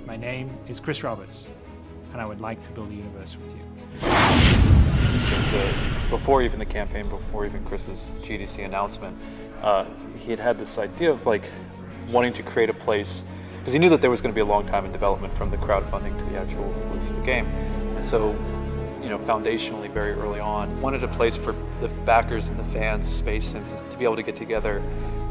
My name is Chris Roberts, and I would like to build a universe with you. Before even the campaign, before even Chris's GDC announcement, he had this idea of like wanting to create a place, because he knew that there was going to be a long time in development from the crowdfunding to the actual release of the game. And so, you know, foundationally, very early on, wanted a place for the backers and the fans of Space Sims to be able to get together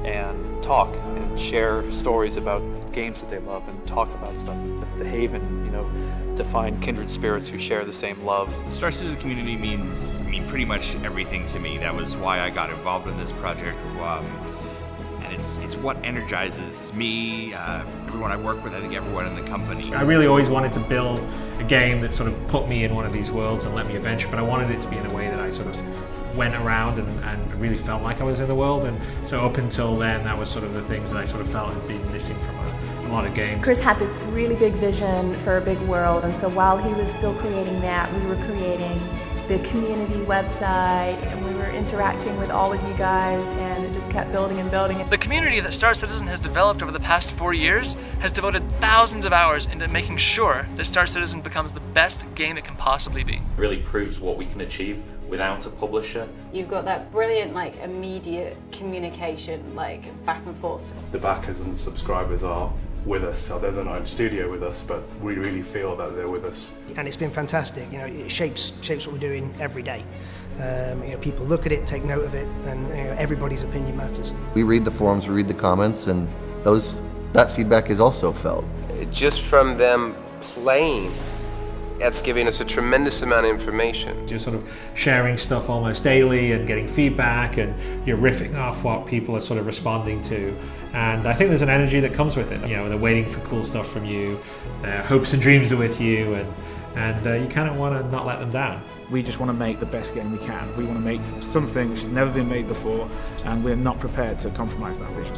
and talk and share stories about games that they love and talk about stuff. The haven, you know, to find kindred spirits who share the same love. The Star Citizen community means pretty much everything to me. That was why I got involved in this project. And it's what energizes me, everyone I work with, I think everyone in the company. I really always wanted to build a game that sort of put me in one of these worlds and let me adventure, but I wanted it to be in a way that I sort of went around and really felt like I was in the world. And so up until then, that was sort of the things that I sort of felt had been missing from a lot of games. Chris had this really big vision for a big world, and so while he was still creating that, we were creating the community website, and we were interacting with all of you guys, and it just kept building and building. The community that Star Citizen has developed over the past 4 years has devoted thousands of hours into making sure that Star Citizen becomes the best game it can possibly be. It really proves what we can achieve without a publisher. You've got that brilliant, immediate communication, back and forth. The backers and the subscribers are with us, so they're not in studio with us, but we really feel that they're with us. And it's been fantastic. You know, it shapes what we're doing every day. You know, people look at it, take note of it, and everybody's opinion matters. We read the forums, we read the comments, and that feedback is also felt. Just from them playing, that's giving us a tremendous amount of information. You're sort of sharing stuff almost daily and getting feedback, and you're riffing off what people are sort of responding to. And I think there's an energy that comes with it. You know, they're waiting for cool stuff from you, their hopes and dreams are with you, and you kind of want to not let them down. We just want to make the best game we can. We want to make something which has never been made before, and we're not prepared to compromise that vision.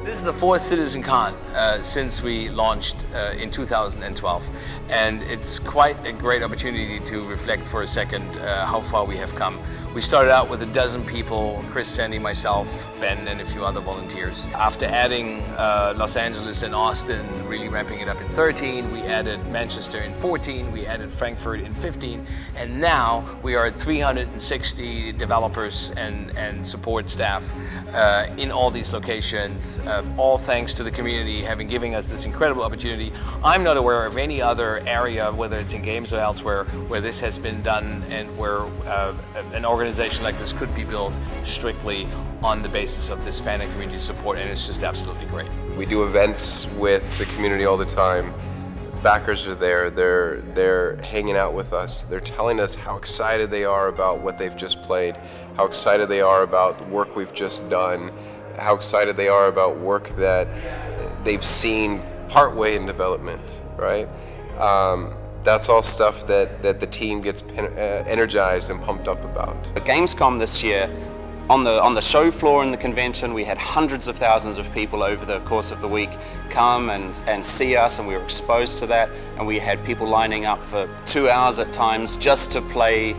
This is the fourth CitizenCon since we launched in 2012, and it's quite a great opportunity to reflect for a second how far we have come. We started out with 12 people, Chris, Sandy, myself, Ben, and a few other volunteers. After adding Los Angeles and Austin, really ramping it up in 13, we added Manchester in 14, we added Frankfurt in 15, and now we are at 360 developers and support staff in all these locations, all thanks to the community having given us this incredible opportunity. I'm not aware of any other area, whether it's in games or elsewhere, where this has been done and where an organization like this could be built strictly on the basis of this fan and community support, and it's just absolutely great. We do events with the community all the time. Backers are there, they're hanging out with us. They're telling us how excited they are about what they've just played, how excited they are about the work we've just done, how excited they are about work that they've seen partway in development, right? That's all stuff that the team gets energized and pumped up about. At Gamescom this year, on the show floor in the convention, we had hundreds of thousands of people over the course of the week come and see us, and we were exposed to that, and we had people lining up for 2 hours at times just to play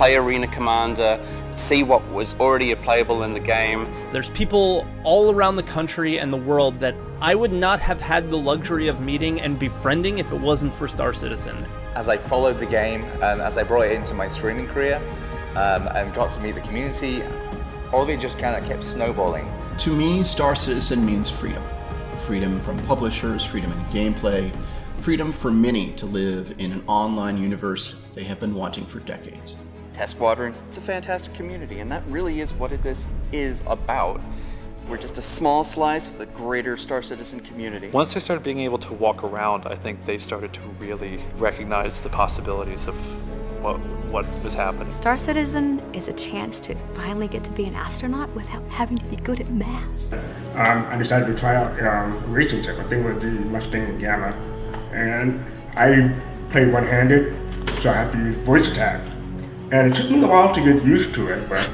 Arena Commander, see what was already playable in the game. There's people all around the country and the world that I would not have had the luxury of meeting and befriending if it wasn't for Star Citizen. As I followed the game, as I brought it into my streaming career, and got to meet the community, all of it just kind of kept snowballing. To me, Star Citizen means freedom. Freedom from publishers, freedom in gameplay, freedom for many to live in an online universe they have been wanting for decades. Test Squadron, it's a fantastic community, and that really is what this is about. We're just a small slice of the greater Star Citizen community. Once they started being able to walk around, I think they started to really recognize the possibilities of what was happening. Star Citizen is a chance to finally get to be an astronaut without having to be good at math. I decided to try out racing tech. I think with the Mustang Gamma, and I play one-handed, so I have to use voice tag. And it took me a while to get used to it, but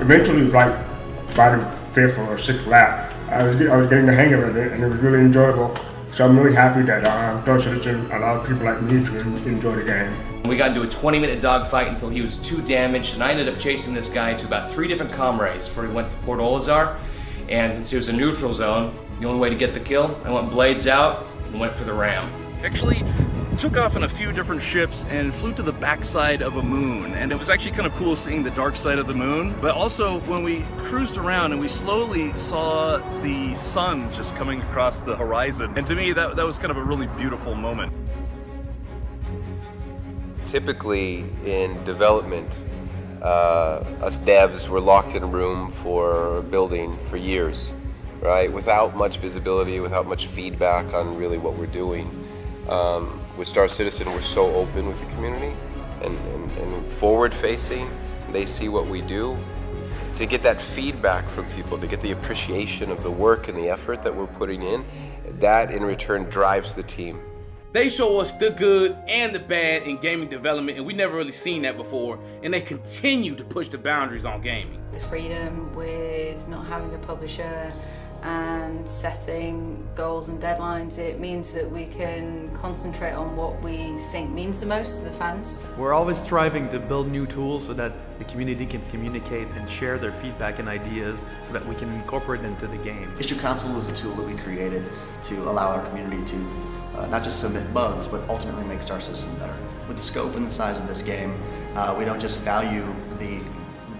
eventually, by the 5th or 6th lap, I was getting the hang of it, and it was really enjoyable. So I'm really happy that Star Citizen allowed people like me to enjoy the game. We got into a 20-minute dogfight until he was too damaged, and I ended up chasing this guy to about 3 different comrades before he went to Port Olazar. And since it was a neutral zone, the only way to get the kill, I went blades out, and went for the ram. Actually took off on a few different ships and flew to the backside of a moon, and it was actually kind of cool seeing the dark side of the moon. But also when we cruised around and we slowly saw the sun just coming across the horizon, and to me that was kind of a really beautiful moment. Typically in development, us devs were locked in a room for building for years, right? Without much visibility, without much feedback on really what we're doing. With Star Citizen, we're so open with the community and forward-facing. They see what we do. To get that feedback from people, to get the appreciation of the work and the effort that we're putting in, that in return drives the team. They show us the good and the bad in gaming development, and we never really seen that before, and they continue to push the boundaries on gaming. The freedom with not having a publisher and setting goals and deadlines, it means that we can concentrate on what we think means the most to the fans. We're always striving to build new tools so that the community can communicate and share their feedback and ideas so that we can incorporate it into the game. Issue Council is a tool that we created to allow our community to not just submit bugs, but ultimately make Star Citizen better. With the scope and the size of this game, we don't just value the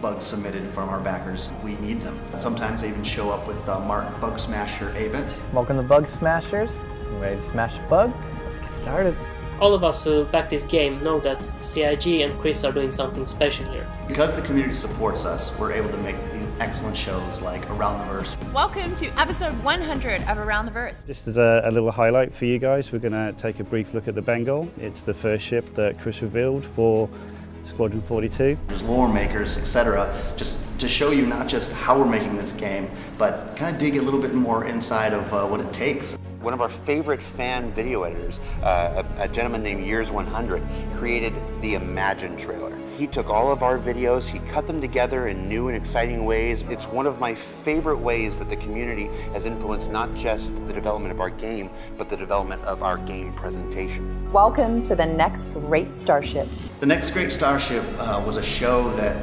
bugs submitted from our backers, we need them. Sometimes they even show up with the marked Bug Smasher event. Welcome to Bug Smashers. You ready to smash a bug? Let's get started. All of us who back this game know that CIG and Chris are doing something special here. Because the community supports us, we're able to make these excellent shows like Around the Verse. Welcome to episode 100 of Around the Verse. Just as a little highlight for you guys, we're going to take a brief look at the Bengal. It's the first ship that Chris revealed for Squadron 42. There's lore makers, etc., just to show you not just how we're making this game, but kind of dig a little bit more inside of what it takes. One of our favorite fan video editors, a gentleman named Years100, created the Imagine trailer. He took all of our videos, he cut them together in new and exciting ways. It's one of my favorite ways that the community has influenced not just the development of our game, but the development of our game presentation. Welcome to the Next Great Starship. The Next Great Starship was a show that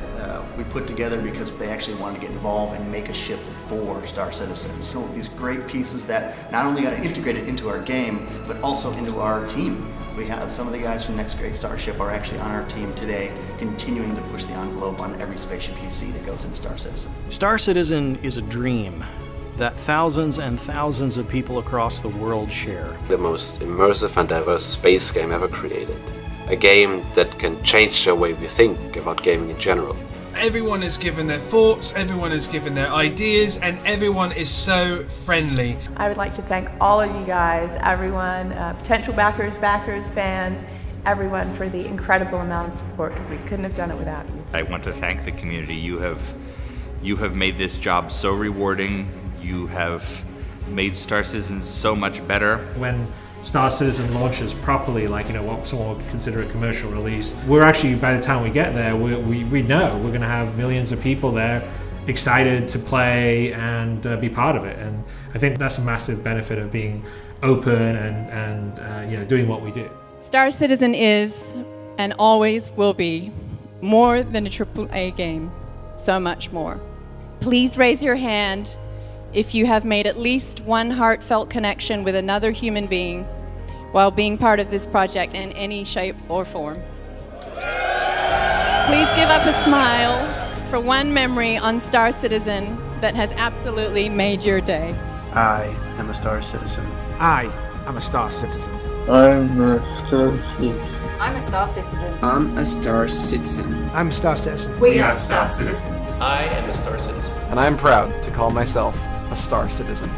we put together because they actually wanted to get involved and make a ship for Star Citizen. So these great pieces that not only got integrated into our game, but also into our team. We have some of the guys from Next Great Starship are actually on our team today, continuing to push the envelope on every spaceship you see that goes into Star Citizen. Star Citizen is a dream that thousands and thousands of people across the world share. The most immersive and diverse space game ever created. A game that can change the way we think about gaming in general. Everyone has given their thoughts, everyone has given their ideas, and everyone is so friendly. I would like to thank all of you guys, everyone, potential backers, fans, everyone for the incredible amount of support, because we couldn't have done it without you. I want to thank the community. You have made this job so rewarding. You have made Star Citizen so much better. When Star Citizen launches properly, like what someone would consider a commercial release, we're actually, by the time we get there, we know we're going to have millions of people there excited to play and be part of it. And I think that's a massive benefit of being open and doing what we do. Star Citizen is and always will be more than a AAA game, so much more. Please raise your hand if you have made at least one heartfelt connection with another human being while being part of this project in any shape or form. Please give up a smile for one memory on Star Citizen that has absolutely made your day. I am a Star Citizen. I am a Star Citizen. I'm a Star Citizen. I'm a Star Citizen. I'm a Star Citizen. I'm a Star Citizen. We are Star Citizens. I am a Star Citizen. And I'm proud to call myself a Star Citizen.